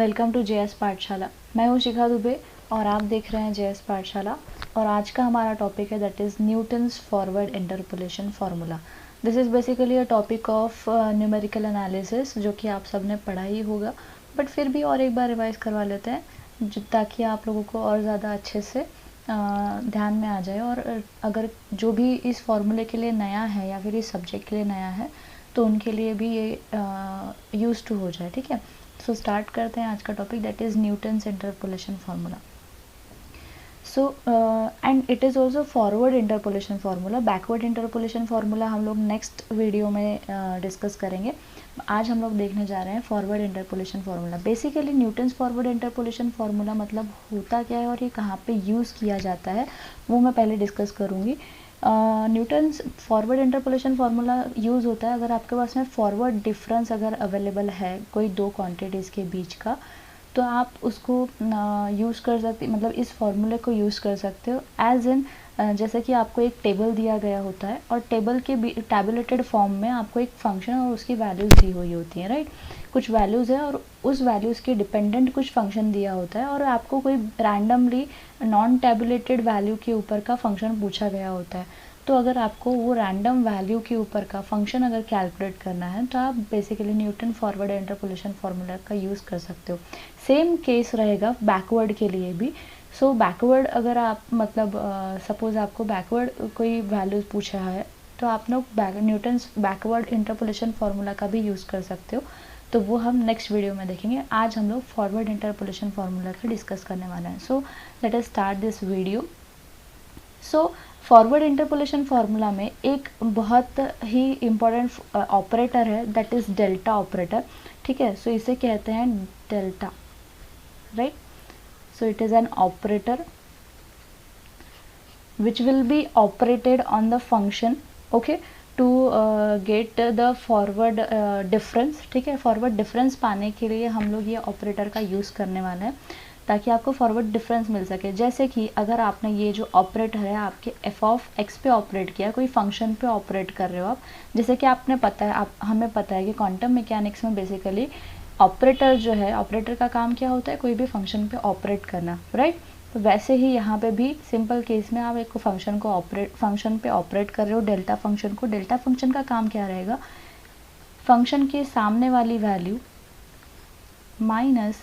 Welcome to JS पाठशाला। मैं हूँ शिखा दुबे और आप देख रहे हैं जेएस पाठशाला। और आज का हमारा टॉपिक है that is Newton's forward interpolation formula. This is basically a topic of numerical analysis जो कि आप सब ने पढ़ा ही होगा, बट फिर भी और एक बार रिवाइज करवा लेते हैं ताकि आप लोगों को और ज़्यादा अच्छे से ध्यान में आ जाए। और अगर जो भी इस फॉर्मूले के लिए नया है या फिर इस सब्जेक्ट के लिए नया है तो उनके लिए भी ये यूज टू हो जाए। ठीक है, सो स्टार्ट करते हैं आज का topic that is Newton's interpolation formula. So and it is also forward interpolation formula. Backward interpolation formula हम लोग नेक्स्ट वीडियो में डिस्कस करेंगे। आज हम लोग देखने जा रहे हैं forward interpolation formula. Basically Newton's forward interpolation formula मतलब होता क्या है और ये कहाँ पे यूज़ किया जाता है वो मैं पहले डिस्कस करूँगी। Newton's forward interpolation formula use होता है अगर आपके पास में फॉरवर्ड डिफरेंस अगर अवेलेबल है कोई दो क्वांटिटीज़ के बीच का, तो आप उसको यूज़ कर सकते, मतलब इस फॉर्मूले को यूज़ कर सकते हो एज इन जैसे कि आपको एक टेबल दिया गया होता है और टेबल के टैबुलेटेड फॉर्म में आपको एक फंक्शन और उसकी वैल्यूज़ दी हुई होती हैं, राइट। कुछ वैल्यूज़ है और उस वैल्यूज़ के डिपेंडेंट कुछ फंक्शन दिया होता है और आपको कोई रैंडमली नॉन टैबुलेटेड वैल्यू के ऊपर का फंक्शन पूछा गया होता है। तो अगर आपको वो रैंडम वैल्यू के ऊपर का फंक्शन अगर कैलकुलेट करना है तो आप basically Newton forward interpolation formula का यूज़ कर सकते हो। सेम केस रहेगा बैकवर्ड के लिए भी। सो बैकवर्ड अगर आप मतलब सपोज़ आपको बैकवर्ड कोई वैल्यू पूछा है तो आप लोग न्यूटन्स बैकवर्ड इंटरपोलेशन फार्मूला का भी यूज़ कर सकते हो। तो वो हम नेक्स्ट वीडियो में देखेंगे। आज हम लोग फॉरवर्ड इंटरपोलेशन फार्मूला का डिस्कस करने वाले हैं। So let us start this video. So forward interpolation formula में एक बहुत ही इम्पॉर्टेंट ऑपरेटर है दैट इज़ डेल्टा ऑपरेटर। ठीक है, सो इसे कहते हैं delta, right. So it is an operator which will be operated on the function, okay, to get the forward difference। ठीक है, फॉरवर्ड डिफरेंस पाने के लिए हम लोग ये ऑपरेटर का यूज़ करने वाले हैं ताकि आपको फॉरवर्ड डिफरेंस मिल सके। जैसे कि अगर आपने ये जो ऑपरेटर है आपके एफ ऑफ एक्स पे ऑपरेट किया, कोई फंक्शन पे ऑपरेट कर रहे हो आप, जैसे कि आपने पता है हमें पता है कि क्वांटम मैकेनिक्स में बेसिकली ऑपरेटर जो है, ऑपरेटर का काम क्या होता है, कोई भी फंक्शन पे ऑपरेट करना, राइट। तो वैसे ही यहाँ पे भी सिंपल केस में आप एक फंक्शन पे ऑपरेट कर रहे हो, डेल्टा फंक्शन को। डेल्टा फंक्शन का काम क्या रहेगा, फंक्शन के सामने वाली वैल्यू माइनस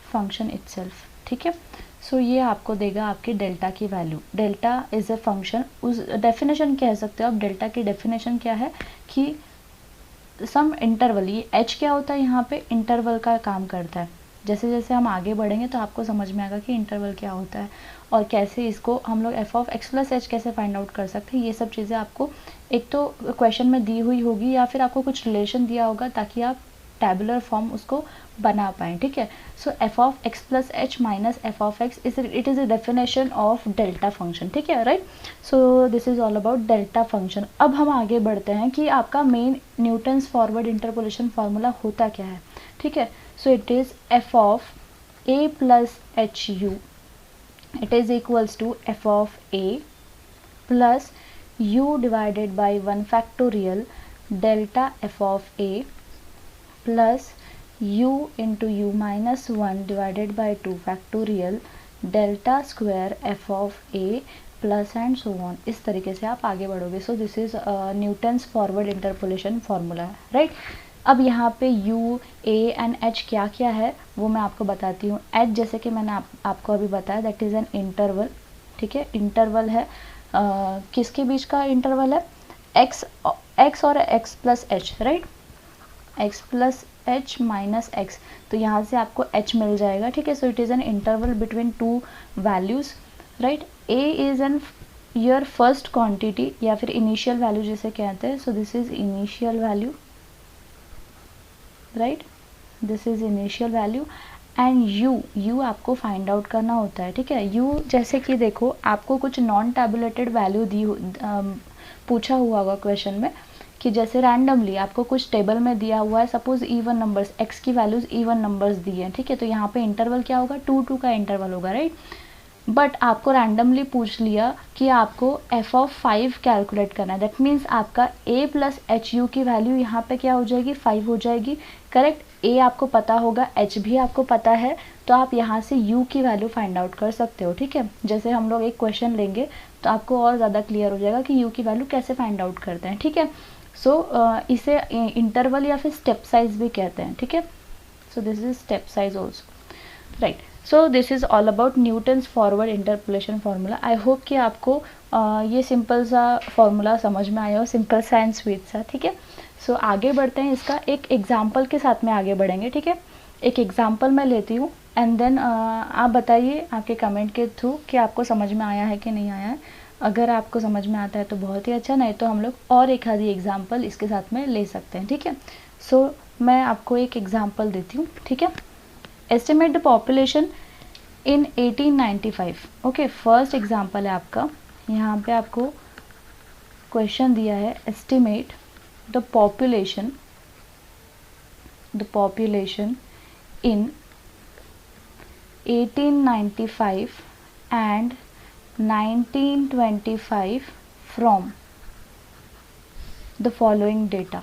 फंक्शन इटसेल्फ। ठीक है, सो ये आपको देगा आपकी डेल्टा की value. Delta is a function, उस डेफिनेशन कह सकते हो आप। डेल्टा की डेफिनेशन क्या है कि सम इंटरवल, ये एच क्या होता है यहाँ पे, इंटरवल का काम करता है। जैसे जैसे हम आगे बढ़ेंगे तो आपको समझ में आएगा कि इंटरवल क्या होता है और कैसे इसको हम लोग F of X plus H कैसे फाइंड आउट कर सकते हैं। ये सब चीज़ें आपको एक तो क्वेश्चन में दी हुई होगी या फिर आपको कुछ रिलेशन दिया होगा ताकि आप टैबुलर फॉर्म उसको बना पाएँ। ठीक है, so F of X plus H minus F of X it is a definition of delta function. ठीक है, right. So this is all about delta function. अब हम आगे बढ़ते हैं कि आपका main Newton's forward interpolation formula होता क्या है। ठीक है, so it is f of a plus hu, it is equals to f of a plus u divided by 1 factorial delta f of a plus u into u minus 1 divided by 2 factorial delta square f of a plus and so on. इस तरीके से आप आगे बढ़ोगे। सो this is Newton's forward interpolation formula, right. अब यहाँ पे u, a and h क्या क्या है वो मैं आपको बताती हूँ। h जैसे कि मैंने आपको अभी बताया दैट इज़ एन इंटरवल। ठीक है, इंटरवल है किसके बीच का इंटरवल है, x और x plus H, right. x plus H minus x, तो यहाँ से आपको h मिल जाएगा। ठीक है, so it is an interval between two values, right. a is an your first quantity या फिर इनिशियल वैल्यू जिसे कहते हैं। सो this is initial value, right, this is initial value. And you आपको फाइंड आउट करना होता है। ठीक है, यू जैसे कि देखो आपको कुछ नॉन टैबुलेटेड वैल्यू पूछा हुआ होगा क्वेश्चन में कि जैसे रैंडमली आपको कुछ टेबल में दिया हुआ है, सपोज इवन नंबर्स, एक्स की वैल्यूज इवन नंबर्स दी हैं। ठीक है, तो यहाँ पे इंटरवल क्या होगा, 2 2 का इंटरवल होगा, राइट। बट आपको रैंडमली पूछ लिया कि आपको f(5) कैलकुलेट करना है, दैट मीन्स आपका a प्लस एच यू की वैल्यू यहाँ पे क्या हो जाएगी, 5 हो जाएगी, करेक्ट। a आपको पता होगा, h भी आपको पता है, तो आप यहाँ से u की वैल्यू फाइंड आउट कर सकते हो, ठीक है। जैसे हम लोग एक क्वेश्चन लेंगे तो आपको और ज़्यादा क्लियर हो जाएगा कि u की वैल्यू कैसे फाइंड आउट करते हैं, ठीक है। सो इसे इंटरवल या फिर स्टेप साइज भी कहते हैं, ठीक है। So this is step size also, right. So this is all about Newton's forward interpolation formula. I hope कि आपको ये सिंपल सा फार्मूला समझ में आया हो, सिंपल सा एंड स्वीट सा, ठीक है। सो आगे बढ़ते हैं, इसका एक एग्जाम्पल के साथ में आगे बढ़ेंगे, ठीक है। एक एग्जाम्पल मैं लेती हूँ एंड देन आप बताइए आपके कमेंट के थ्रू कि आपको समझ में आया है कि नहीं आया है। अगर आपको समझ में आता है तो बहुत ही अच्छा, नहीं तो हम लोग और एक आधी एग्जाम्पल इसके साथ में ले सकते हैं, ठीक है। सो मैं आपको एक एग्जाम्पल देती हूँ, ठीक है। Estimate the population in 1895, okay. First example है आपका, यहाँ पे आपको क्वेश्चन दिया है, estimate the population in 1895 and 1925 from the following data,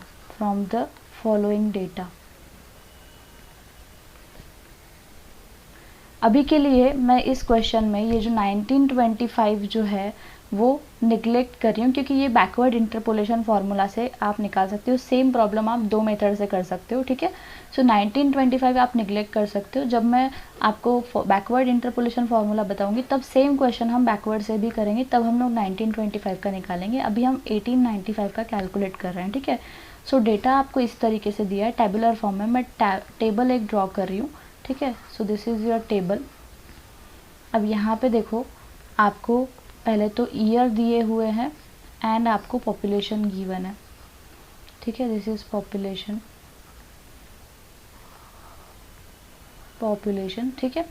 अभी के लिए मैं इस क्वेश्चन में ये जो 1925 जो है वो निगलेक्ट कर रही हूँ, क्योंकि ये बैकवर्ड इंटरपोलेशन फार्मूला से आप निकाल सकते हो। सेम प्रॉब्लम आप दो मेथड से कर सकते हो, ठीक है। सो 1925 आप निगलेक्ट कर सकते हो। जब मैं आपको बैकवर्ड इंटरपोलेशन फार्मूला बताऊंगी तब सेम क्वेश्चन हम बैकवर्ड से भी करेंगे, तब हम लोग 1925 का निकालेंगे। अभी हम 1895 का कैलकुलेट कर रहे हैं, ठीक है। सो डेटा आपको इस तरीके से दिया है टेबुलर फॉर्म में। मैं टेबल एक ड्रॉ कर रही हूँ, ठीक है। So this is your table. अब यहाँ पे देखो, आपको पहले तो ईयर दिए हुए हैं एंड आपको पॉपुलेशन गिवन है, ठीक है। दिस इज पॉपुलेशन, ठीक है।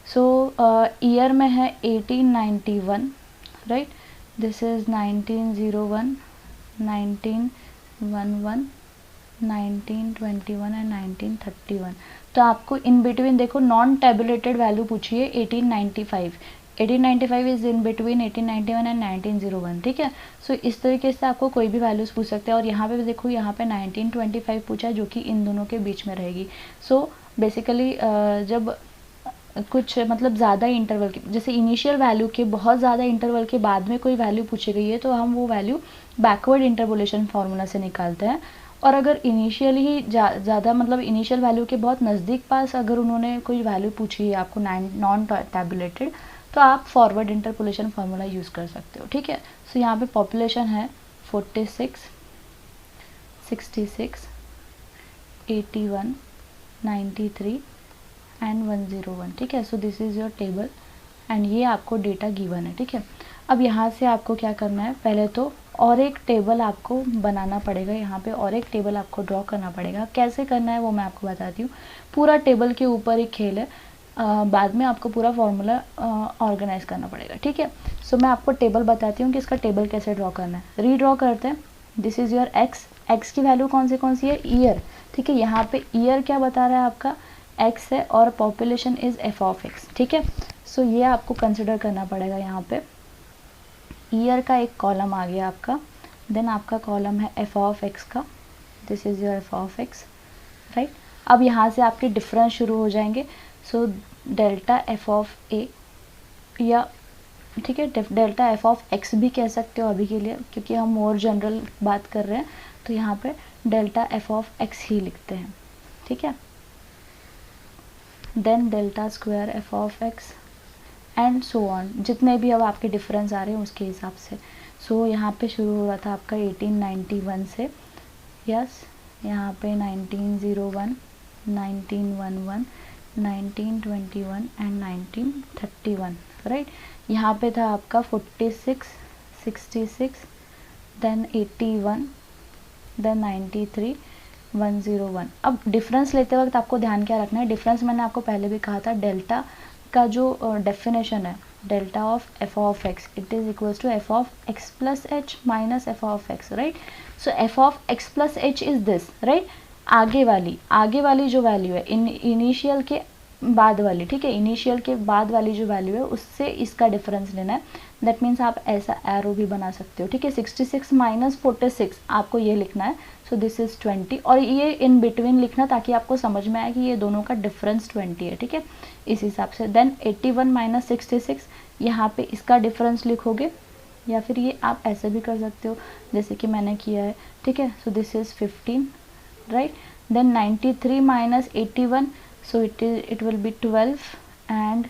सो ईयर में है 1891, राइट। This is 1901, 1911, 1921 and 1931। तो आपको इन बिटवीन देखो नॉन टेबुलेटेड वैल्यू पूछी है 1895 इज इन बिटवीन 1891 एंड 1901, ठीक है। सो इस तरीके से आपको कोई भी वैल्यूज पूछ सकते हैं। और यहाँ पे भी देखो, यहाँ पे 1925 पूछा है जो कि इन दोनों के बीच में रहेगी। सो बेसिकली जब कुछ मतलब ज़्यादा इंटरवल के, जैसे इनिशियल वैल्यू के बहुत ज़्यादा इंटरवल के बाद में कोई वैल्यू पूछी गई है तो हम वो वैल्यू बैकवर्ड इंटरपोलेशन फार्मूला से निकालते हैं। और अगर इनिशियल ही ज़्यादा मतलब इनिशियल वैल्यू के बहुत नज़दीक पास अगर उन्होंने कोई वैल्यू पूछी है आपको नॉन टैबुलेटेड, तो आप फॉरवर्ड इंटरपोलेशन फार्मूला यूज़ कर सकते हो, ठीक है। सो यहाँ पे पॉपुलेशन है 46, 66, 81, 93 एंड 101, ठीक है। So this is your table and ये आपको डेटा गिवन है, ठीक है। अब यहाँ से आपको क्या करना है, पहले तो और एक टेबल आपको बनाना पड़ेगा, यहाँ पे और एक टेबल आपको ड्रॉ करना पड़ेगा। कैसे करना है वो मैं आपको बताती हूँ। पूरा टेबल के ऊपर एक खेल है, बाद में आपको पूरा फॉर्मूला ऑर्गेनाइज करना पड़ेगा, ठीक है। सो मैं आपको टेबल बताती हूँ कि इसका टेबल कैसे ड्रॉ करना है। रीड्रॉ करते हैं। दिस इज़ योर एक्स की वैल्यू कौन सी है, ईयर, ठीक है। यहाँ पे ईयर क्या बता रहा है आपका, एक्स है, और पॉपुलेशन इज़ f(x), ठीक है। सो ये आपको कंसिडर करना पड़ेगा। यहाँ पे ईयर का एक कॉलम आ गया आपका, देन आपका कॉलम है f(x) का, this is your f(x), right. अब यहाँ से आपके डिफरेंस शुरू हो जाएंगे। सो डेल्टा f(a) या ठीक है डेल्टा f(x) भी कह सकते हो अभी के लिए, क्योंकि हम मोर जनरल बात कर रहे हैं, तो यहाँ पे डेल्टा f(x) ही लिखते हैं, ठीक है। Then delta square f(x) and so on, जितने भी अब आपके डिफरेंस आ रहे हैं उसके हिसाब से। सो यहाँ पे शुरू हो रहा था आपका 1891 से, यस। यहाँ पे 1901, 1911, 1921 एंड 1931, राइट। यहाँ पे था आपका 46, 66, देन 81, देन 93, 101। अब डिफरेंस लेते वक्त आपको ध्यान क्या रखना है, डिफरेंस मैंने आपको पहले भी कहा था, डेल्टा का जो डेफिनेशन है, delta of f(x), it is equals to f(x plus h minus f(x), right. So f(x plus h is this, right. आगे वाली जो वैल्यू है, इनिशियल के बाद वाली, ठीक है, इनिशियल के बाद वाली जो वैल्यू है उससे इसका डिफरेंस लेना है। दैट मीन्स आप ऐसा एरो भी बना सकते हो, ठीक है। 66 माइनस 46 आपको ये लिखना है, सो दिस इज़ 20, और ये इन बिटवीन लिखना ताकि आपको समझ में आए कि ये दोनों का डिफरेंस 20 है, ठीक है, इस हिसाब से। देन 81 माइनस 66, यहाँ पे इसका डिफरेंस लिखोगे, या फिर ये आप ऐसे भी कर सकते हो जैसे कि मैंने किया है, ठीक है। So this is 15, right. Then 93 minus 81, so it will be 12, and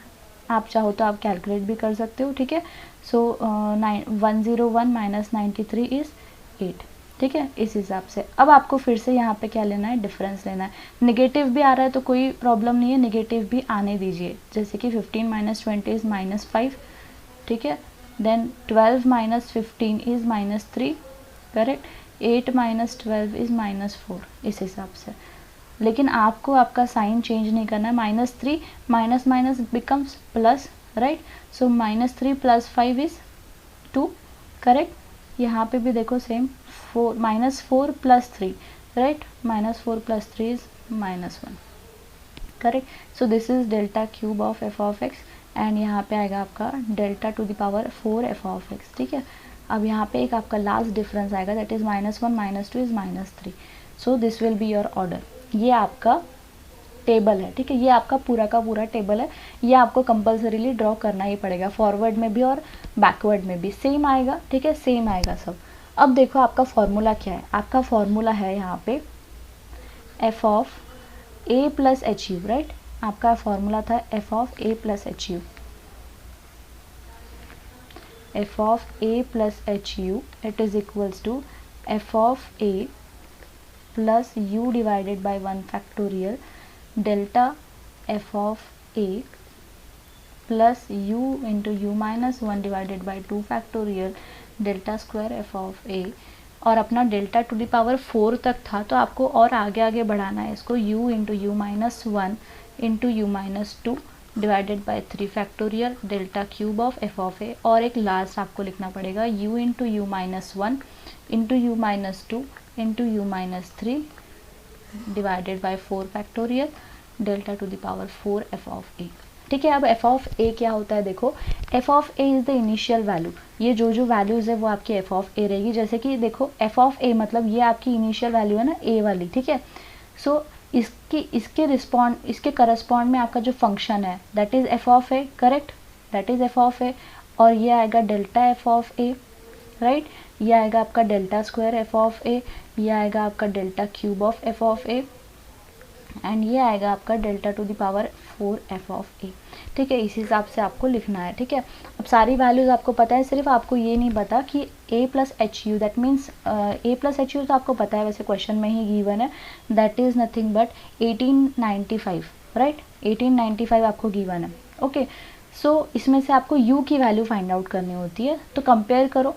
आप चाहो तो आप कैलकुलेट भी कर सकते हो, ठीक है। सो 101 माइनस 93 इज़ 8, ठीक है, इस हिसाब से। अब आपको फिर से यहाँ पे क्या लेना है, डिफरेंस लेना है। नेगेटिव भी आ रहा है तो कोई प्रॉब्लम नहीं है, नेगेटिव भी आने दीजिए, जैसे कि 15 माइनस 20 इज़ -5, ठीक है। Then 12 minus 15 is -3, correct. 8 minus 12 is -4, इस हिसाब से। लेकिन आपको आपका साइन चेंज नहीं करना है। -3 minus minus becomes plus, right. So -3 plus 5 is 2, correct. यहाँ पे भी देखो same, -4 plus 3, right, -4 plus 3 is -1, correct. So this is delta cube of F of x, and यहाँ पे आएगा आपका delta to the power 4 F of x, ठीक है। अब यहाँ पे एक आपका लास्ट डिफरेंस आएगा, that is -1 -2 is -3। So this will be your order. ये आपका टेबल है, ठीक है, ये आपका पूरा का पूरा टेबल है। ये आपको कंपल्सरीली ड्रॉ करना ही पड़ेगा, फॉरवर्ड में भी और बैकवर्ड में भी सेम आएगा, ठीक है, सेम आएगा सब। अब देखो आपका फॉर्मूला क्या है। आपका फॉर्मूला है यहाँ पे F of A plus H U, right. आपका फॉर्मूला था F of A plus H U, F of A plus H U, it is equals to F of A plus u divided by 1 factorial delta F of A plus u into U minus 1 divided by 2 factorial delta square F of A. और अपना delta to the power 4 तक था, तो आपको और आगे आगे बढ़ाना है इसको, u into U minus 1 into U minus 2 divided by 3 factorial delta cube of F of A. और एक लास्ट आपको लिखना पड़ेगा u into U minus 1 into U minus 2 into U minus 3 divided by 4 factorial delta to the power 4 F of A, ठीक है। अब F of ए क्या होता है, देखो F of A is the initial value. ये जो वैल्यूज़ है वो आपकी एफ ऑफ ए रहेगी। जैसे कि देखो एफ ऑफ ए मतलब ये आपकी इनिशियल वैल्यू है ना, ए वाली, ठीक है। सो इसके करस्पॉन्ड में आपका जो फंक्शन है that is F of A, correct, that is F of A. और ये आएगा delta F of A, right. ये आएगा आपका delta square F of A, ये आएगा आपका delta cube of F of A, and ये आएगा आपका delta to the power 4 F of A, ठीक है। इस हिसाब से आपको लिखना है, ठीक है। अब सारी वैल्यूज़ आपको पता है, सिर्फ आपको ये नहीं पता कि a plus H U, that means a plus H U तो आपको पता है, वैसे क्वेश्चन में ही गिवन है, that is nothing but 1895, right. 1895 आपको गिवन है, ओके। सो इसमें से आपको u की वैल्यू फाइंड आउट करनी होती है, तो कंपेयर करो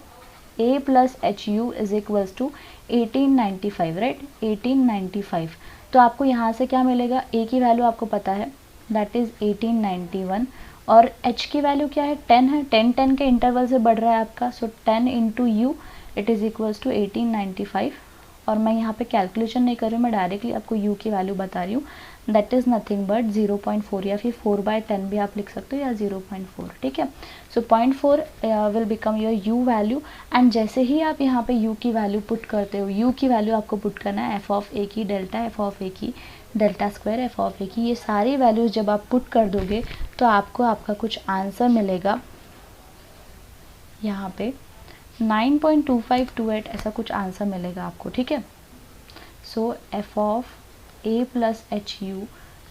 a plus H u is equals to 1895, right, 1895। तो आपको यहाँ से क्या मिलेगा, a की वैल्यू आपको पता है दैट इज़ 1891, और h की वैल्यू क्या है, 10 है, 10 के इंटरवल से बढ़ रहा है आपका। So 10 into u it is equals to 1895। और मैं यहाँ पे कैलकुलेशन नहीं कर रही हूँ, मैं डायरेक्टली आपको u की वैल्यू बता रही हूँ, दैट इज़ नथिंग बट 0.4, या फिर 4/10 भी आप लिख सकते हो, या 0.4, ठीक है। सो 0.4 will become your u value. And जैसे ही आप यहाँ पे u की वैल्यू पुट करते हो, u की वैल्यू आपको पुट करना है एफ ऑफ ए की, डेल्टा एफ ऑफ ए की, डेल्टा स्क्वायर एफ ऑफ ए की। ये सारी वैल्यूज़ जब आप पुट कर दोगे तो आपको आपका कुछ आंसर मिलेगा यहाँ पे 9.2528, ऐसा कुछ आंसर मिलेगा आपको, ठीक है। So F of A plus H U,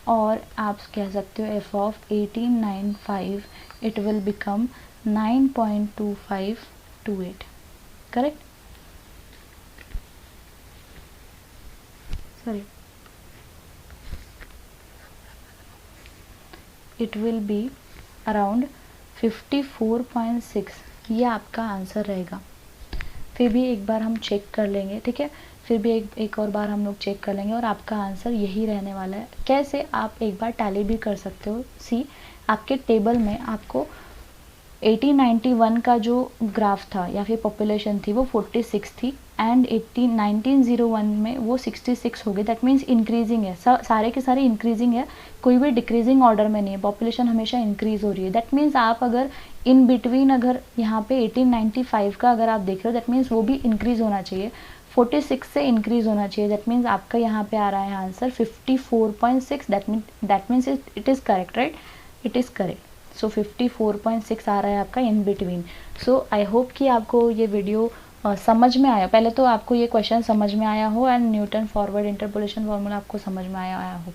और आप कह सकते हो F of 1895, it will become 9.2528, correct. Sorry, it will be around 54.6, ये आपका आंसर रहेगा। फिर भी एक बार हम चेक कर लेंगे, ठीक है, फिर भी एक और बार हम लोग चेक कर लेंगे, और आपका आंसर यही रहने वाला है। कैसे, आप एक बार टैली भी कर सकते हो। सी, आपके टेबल में आपको 1891 का जो ग्राफ था या फिर पॉपुलेशन थी वो 46 थी, एंड 1901 में वो 66 हो गए। दैट मीन्स इंक्रीजिंग है, सारे के सारे इंक्रीजिंग है, कोई भी डिक्रीजिंग ऑर्डर में नहीं है, पॉपुलेशन हमेशा इंक्रीज हो रही है। दैट मीन्स आप अगर इन बिटवीन अगर यहाँ पे 1895 का अगर आप देख रहे हो, दैट मीन्स वो भी इंक्रीज होना चाहिए, 46 से इंक्रीज होना चाहिए। दैट मीन्स आपका यहाँ पे आ रहा है answer 54.6। That means it is correct, right, it is correct. So 54.6 आ रहा है आपका in between. So I hope कि आपको ये वीडियो समझ में आया, पहले तो आपको ये क्वेश्चन समझ में आया हो and Newton forward interpolation formula आपको समझ में आया हो,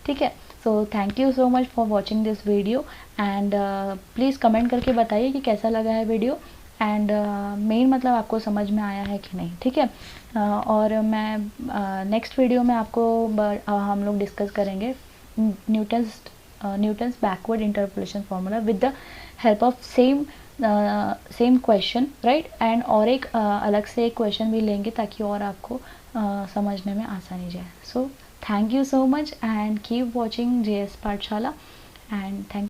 ठीक है। So thank you so much for watching this video and please comment करके बताइए कि कैसा लगा है वीडियो एंड मेन मतलब आपको समझ में आया है कि नहीं, ठीक है। और मैं नेक्स्ट वीडियो में आपको हम लोग डिस्कस करेंगे Newton's backward interpolation formula with the help of same question, right, and और एक अलग से एक क्वेश्चन भी लेंगे ताकि और आपको समझने में आसानी जाए। So thank you so much and keep watching JS पाठशाला एंड थैंक